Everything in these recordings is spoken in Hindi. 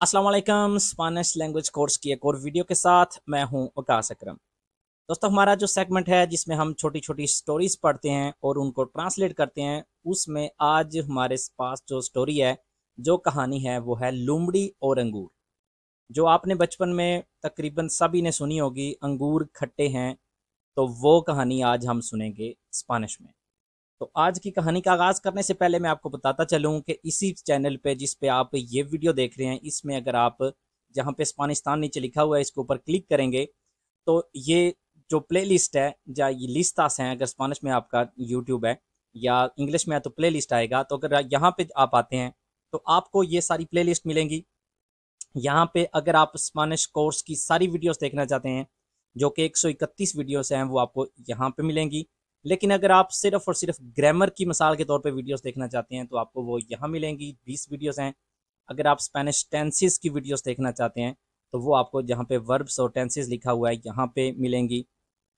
अस्सलाम वालेकुम। स्पेनिश लैंग्वेज कोर्स की एक और वीडियो के साथ मैं हूं वकास अकरम। दोस्तों, हमारा जो सेगमेंट है जिसमें हम छोटी छोटी स्टोरीज पढ़ते हैं और उनको ट्रांसलेट करते हैं, उसमें आज हमारे पास जो स्टोरी है, जो कहानी है, वो है लोमड़ी और अंगूर। जो आपने बचपन में तकरीबन सभी ने सुनी होगी, अंगूर खट्टे हैं। तो वो कहानी आज हम सुनेंगे स्पेनिश में। तो आज की कहानी का आगाज़ करने से पहले मैं आपको बताता चलूँ कि इसी चैनल पे जिस पे आप ये वीडियो देख रहे हैं, इसमें अगर आप जहाँ पे स्पानिस्तान नीचे लिखा हुआ है इसके ऊपर क्लिक करेंगे, तो ये जो प्लेलिस्ट है या ये लिस्टास हैं, अगर स्पेनिश में आपका यूट्यूब है या इंग्लिश में है तो प्लेलिस्ट आएगा। तो अगर यहाँ पे आप आते हैं तो आपको ये सारी प्लेलिस्ट मिलेंगी। यहाँ पे अगर आप स्पेनिश कोर्स की सारी वीडियोस देखना चाहते हैं, जो कि 131 वीडियोस हैं, वो आपको यहाँ पे मिलेंगी। लेकिन अगर आप सिर्फ और सिर्फ ग्रामर की मिसाल के तौर पे वीडियोस देखना चाहते हैं तो आपको वो यहाँ मिलेंगी, 20 वीडियोस हैं। अगर आप स्पेनिश टेंसेस की वीडियोस देखना चाहते हैं तो वो आपको जहाँ पे वर्ब्स और टेंसेस लिखा हुआ है यहाँ पे मिलेंगी।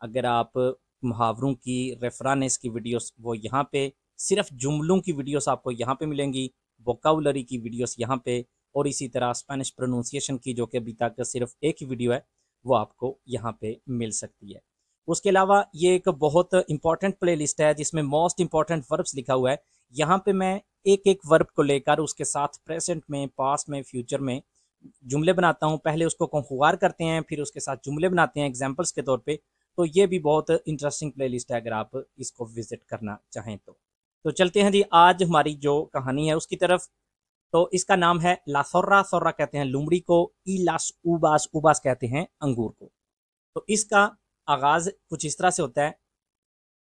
अगर आप मुहावरों की, रेफरानेस की वीडियोस, वो यहाँ पे, सिर्फ जुमलों की वीडियोस आपको यहाँ पे मिलेंगी, वोकाबुलरी की वीडियोस यहाँ पे, और इसी तरह स्पेनिश प्रोनाउंसिएशन की, जो कि अभी तक सिर्फ एक ही वीडियो है, वो आपको यहाँ पे मिल सकती है। उसके अलावा ये एक बहुत इंपॉर्टेंट प्लेलिस्ट है जिसमें मोस्ट इंपॉर्टेंट वर्ब्स लिखा हुआ है। यहाँ पे मैं एक एक वर्ब को लेकर उसके साथ प्रेजेंट में, पास्ट में, फ्यूचर में जुमले बनाता हूँ। पहले उसको कंजुगार करते हैं, फिर उसके साथ जुमले बनाते हैं एग्जाम्पल्स के तौर पे। तो ये भी बहुत इंटरेस्टिंग प्लेलिस्ट है अगर आप इसको विजिट करना चाहें तो चलते हैं जी आज हमारी जो कहानी है उसकी तरफ। तो इसका नाम है ला सोर्रा। सोर्रा कहते हैं लोमड़ी को, ई लास उबास, उबास कहते हैं अंगूर को। तो इसका आगाज कुछ इस तरह से होता है।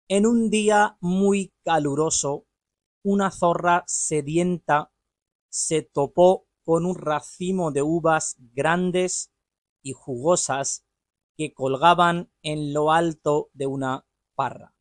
En un día muy caluroso, una zorra sedienta se topó con un racimo de uvas grandes y jugosas que colgaban en lo alto de una parra।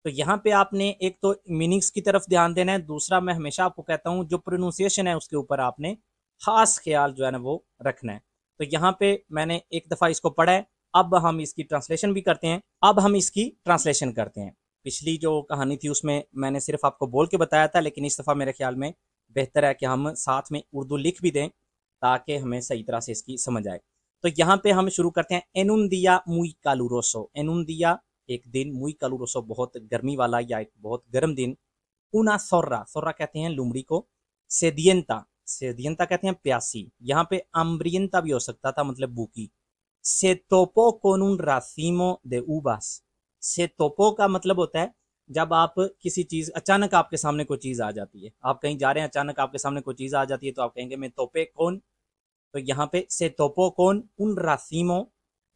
तो यहाँ पे आपने एक तो मीनिंग्स की तरफ ध्यान देना है, दूसरा मैं हमेशा आपको कहता हूँ जो प्रोनाउंसिएशन है उसके ऊपर आपने खास ख्याल जो है ना वो रखना है। तो यहाँ पे मैंने एक दफ़ा इसको पढ़ा है, अब हम इसकी ट्रांसलेशन भी करते हैं। अब हम इसकी ट्रांसलेशन करते हैं। पिछली जो कहानी थी उसमें मैंने सिर्फ आपको बोल के बताया था, लेकिन इस दफ़ा मेरे ख्याल में बेहतर है कि हम साथ में उर्दू लिख भी दें ताकि हमें सही तरह से इसकी समझ आए। तो यहाँ पे हम शुरू करते हैं। एनुन दिया मुई कालूरोसो। एनुन दिया एक दिन, मुई कालूरोसो बहुत गर्मी वाला या एक बहुत गर्म दिन। उना सोर्रा, सोर्रा कहते हैं लोमड़ी को। सेदियंता, सेदियंता कहते हैं प्यासी। यहाँ पे अम्ब्रियंता भी हो सकता था, मतलब भूखी। सेतोपो कोन उन रासीमो दे उबास। सेतोपो का मतलब होता है जब आप किसी चीज, अचानक आपके सामने कोई चीज आ जाती है, आप कहीं जा रहे हैं, अचानक आपके सामने कोई चीज आ जाती है तो आप कहेंगे मैं तोपे कौन। तो यहाँ पे से तोपो कौन उन रासीमो,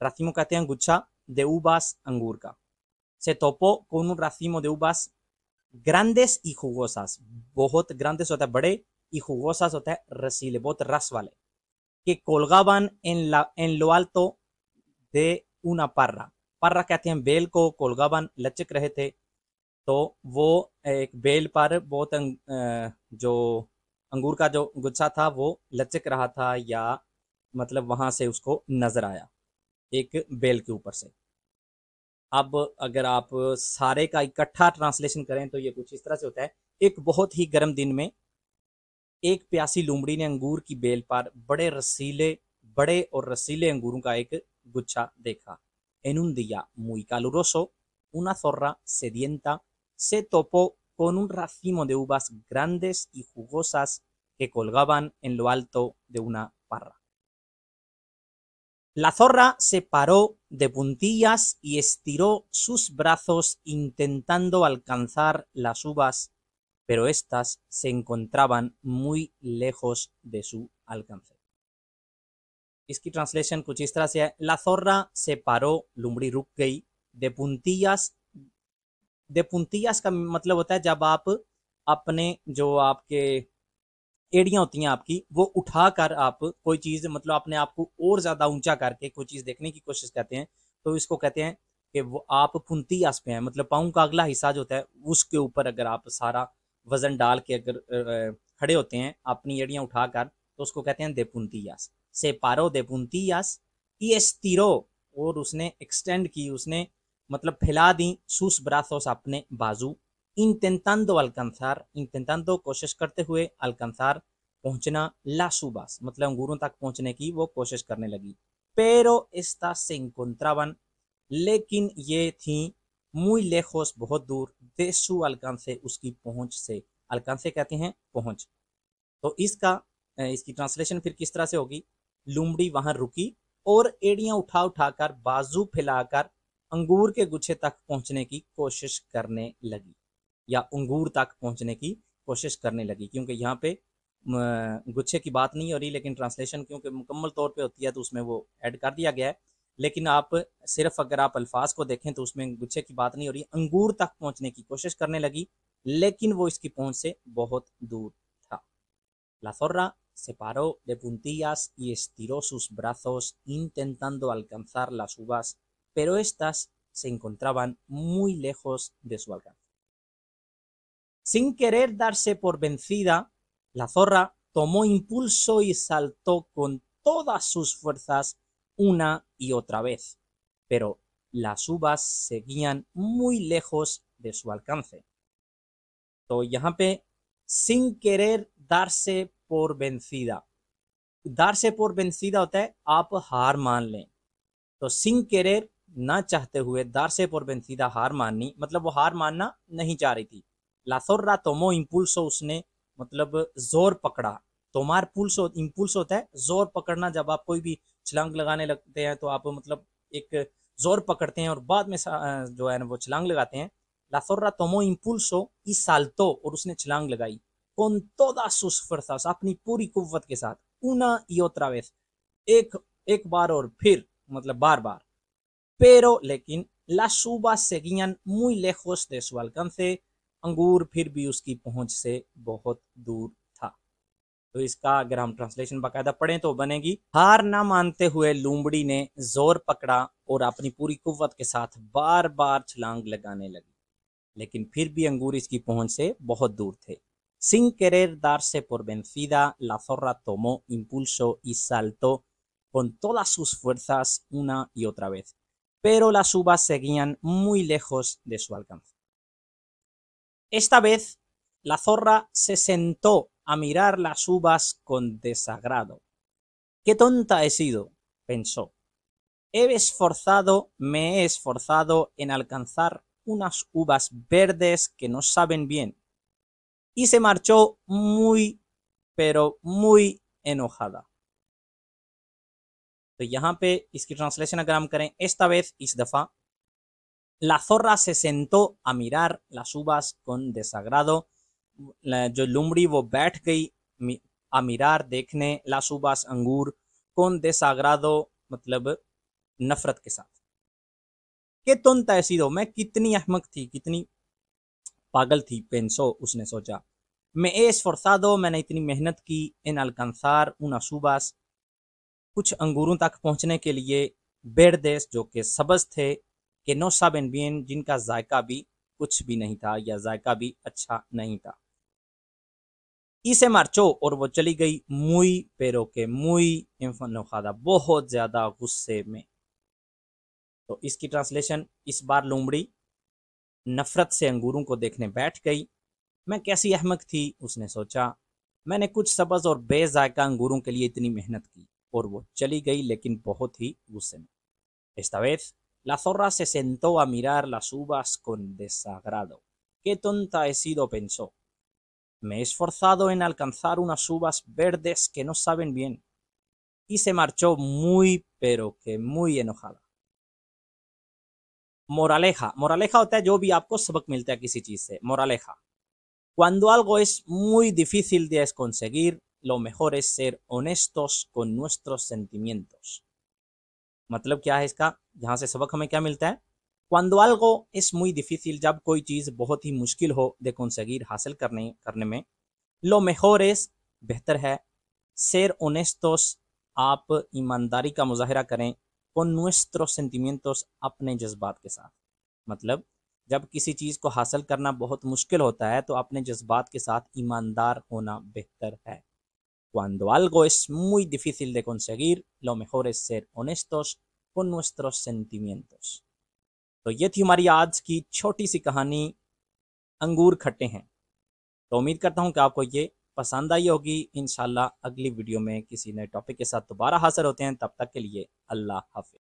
रासीमो कहते हैं गुच्छा, de uvas अंगूर का। से तोपो con un racimo de uvas grandes y jugosas, बहुत grandes होता है बड़े, y jugosas होता है रसीले, बहुत रस वाले, que colgaban en lo alto de una parra। parra कहते हैं बेल को, colgaban लचक रहे थे। तो वो एक बेल पर बहुत जो अंगूर का जो गुच्छा था वो लचक रहा था, या मतलब वहां से उसको नजर आया एक बेल के ऊपर से। अब अगर आप सारे का इकट्ठा ट्रांसलेशन करें तो ये कुछ इस तरह से होता है। एक बहुत ही गर्म दिन में एक प्यासी लोमड़ी ने अंगूर की बेल पर बड़े और रसीले अंगूरों का एक गुच्छा देखा। En un día muy caluroso, una zorra sedienta se topó con un racimo de uvas grandes y jugosas que colgaban en lo alto de una parra। La zorra se paró de puntillas y estiró sus brazos intentando alcanzar las uvas, pero éstas se encontraban muy lejos de su alcance। इसकी ट्रांसलेशन कुछ इस तरह से है। La zorra se paró, लोमड़ी रुक गई। de puntillas, de puntillas का मतलब होता है जब आप अपने जो आपके एड़ियां होती हैं आपकी, वो उठाकर आप कोई चीज, मतलब अपने आप को और ज्यादा ऊंचा करके कोई चीज देखने की कोशिश करते हैं, तो इसको कहते हैं कि वो आप पुंतियास पे हैं। मतलब पाँव का अगला हिस्सा जो होता है उसके ऊपर अगर आप सारा वजन डाल के अगर खड़े होते हैं अपनी एड़ियां उठाकर, तो उसको कहते हैं दे पुंतियास। से पारो दे पुंतियास y estiró, और उसने एक्सटेंड की, उसने मतलब फैला दी, sus brazos अपने बाजू, intentando alcanzar, intentando कोशिश करते हुए, alcanzar पहुंचना, las uvas मतलब अंगूरों तक पहुंचने की वो कोशिश करने लगी। pero estas se encontraban लेकिन ये थी muy lejos बहुत दूर, de su alcance उसकी पहुंच से। alcance कहते हैं पहुंच। तो इसकी ट्रांसलेशन फिर किस तरह से होगी, लूमड़ी वहां रुकी और एड़ियां उठा उठाकर बाजू फैलाकर अंगूर के गुच्छे तक पहुंचने की कोशिश करने लगी, या अंगूर तक पहुंचने की कोशिश करने लगी। क्योंकि यहाँ पे गुच्छे की बात नहीं हो रही, लेकिन ट्रांसलेशन क्योंकि मुकम्मल तौर पे होती है तो उसमें वो ऐड कर दिया गया है। लेकिन आप सिर्फ अगर आप अल्फाज को देखें तो उसमें गुच्छे की बात नहीं हो रही, अंगूर तक पहुंचने की कोशिश करने लगी, लेकिन वो इसकी पहुंच से बहुत दूर था। La zorra se paró de puntillas y estiró sus brazos intentando alcanzar las uvas, pero estas se encontraban muy lejos de su alcance. Sin querer darse por vencida, la zorra tomó impulso y saltó con todas sus fuerzas una y otra vez, pero las uvas seguían muy lejos de su alcance. तो यहाँ पे sin querer darse por vencida, darse por vencida होता है आप हार मान लें, तो sin querer ना चाहते हुए, darse por vencida हार माननी, मतलब वो हार मानना नहीं चाह रही थी। La zorra tomó impulso उसने मतलब जोर पकड़ा, तोमार पुल्सो इम्पुल्स होता है जोर पकड़ना, जब आप कोई भी छलांग लगाने लगते हैं तो आप मतलब एक जोर पकड़ते हैं और बाद में जो है ना वो छलांग लगाते हैं। La zorra tomó impulso y saltó और उसने छलांग लगाई, con todas sus fuerzas अपनी पूरी कुव्वत के साथ, una y otra vez एक बार और फिर मतलब बार बार, pero लेकिन las uvas seguían muy lejos de su alcance, अंगूर फिर भी उसकी पहुंच से बहुत दूर था। तो इसका अगर हम ट्रांसलेशन बाकायदा पढ़ें तो बनेगी, हार ना मानते हुए लूमड़ी ने जोर पकड़ा और अपनी पूरी कुव्वत के साथ बार बार छलांग लगाने लगी, लेकिन फिर भी अंगूर इसकी पहुंच से बहुत दूर थे। Sin querer darse por vencida, la zorra tomó impulso y saltó con todas sus fuerzas una y otra vez, pero las uvas seguían muy lejos de su alcance. Esta vez, la zorra se sentó a mirar las uvas con desagrado. ¡Qué tonta he sido!, pensó. Me he esforzado en alcanzar unas uvas verdes que no saben bien. Y se marchó muy, pero muy enojada. तो यहाँ पे इसकी ट्रांसलेशन अगर हम करें, esta vez इस दफा, la zorra se sentó a mirar las uvas con desagrado, जो लुमड़ी वो बैठ गई a mirar देखने, las uvas अंगूर, con desagrado मतलब नफरत के साथ। के tonta he sido, मैं कितनी अहमक थी, कितनी पागल थी, pensó उसने सोचा। me he esforzado मैंने इतनी मेहनत की, en alcanzar unas uvas कुछ अंगूरों तक पहुंचने के लिए, verdes जो कि सब्ज थे, que no saben bien जिनका जायका भी कुछ भी नहीं था या जायका भी अच्छा नहीं था। y se marchó और वो चली गई, muy pero que muy enojada बहुत ज्यादा गुस्से में। तो इसकी ट्रांसलेशन, इस बार लोमड़ी नफरत से अंगूरों को देखने बैठ गई। मैं कैसी अहमक थी, उसने सोचा, मैंने कुछ सब्ज और बेजायका अंगूरों के लिए इतनी मेहनत की, और वो चली गई लेकिन बहुत ही गुस्से में। Esta vez la zorra se sentó a mirar las uvas con desagrado. Qué tonta he sido, pensó. Me he esforzado en alcanzar unas uvas verdes que no saben bien. Y se marchó muy pero que muy enojada. Moraleja, moraleja होता है जो भी आपको सबक मिलता है किसी चीज से, moraleja. Cuando algo es muy difícil de conseguir, lo mejor es ser honestos con nuestros sentimientos. मतलब क्या है इसका, यहाँ से सबक हमें क्या मिलता है, Cuando algo es muy difícil, जब कोई चीज बहुत ही मुश्किल हो, de conseguir हासिल करने में, lo mejor es बेहतर है, ser honestos आप ईमानदारी का मुजाहरा करें, con nuestros sentimientos अपने जज्बात के साथ। मतलब जब किसी चीज को हासिल करना बहुत मुश्किल होता है तो अपने जज्बात के साथ ईमानदार होना बेहतर है। Cuando algo es muy difícil de conseguir, lo mejor es ser honestos con nuestros sentimientos. तो ये थी हमारी आज की छोटी सी कहानी, अंगूर खट्टे हैं। तो उम्मीद करता हूँ कि आपको ये पसंद आई होगी। इंशाल्लाह अगली वीडियो में किसी नए टॉपिक के साथ दोबारा हाजिर होते हैं। तब तक के लिए अल्लाह हाफ़िज़।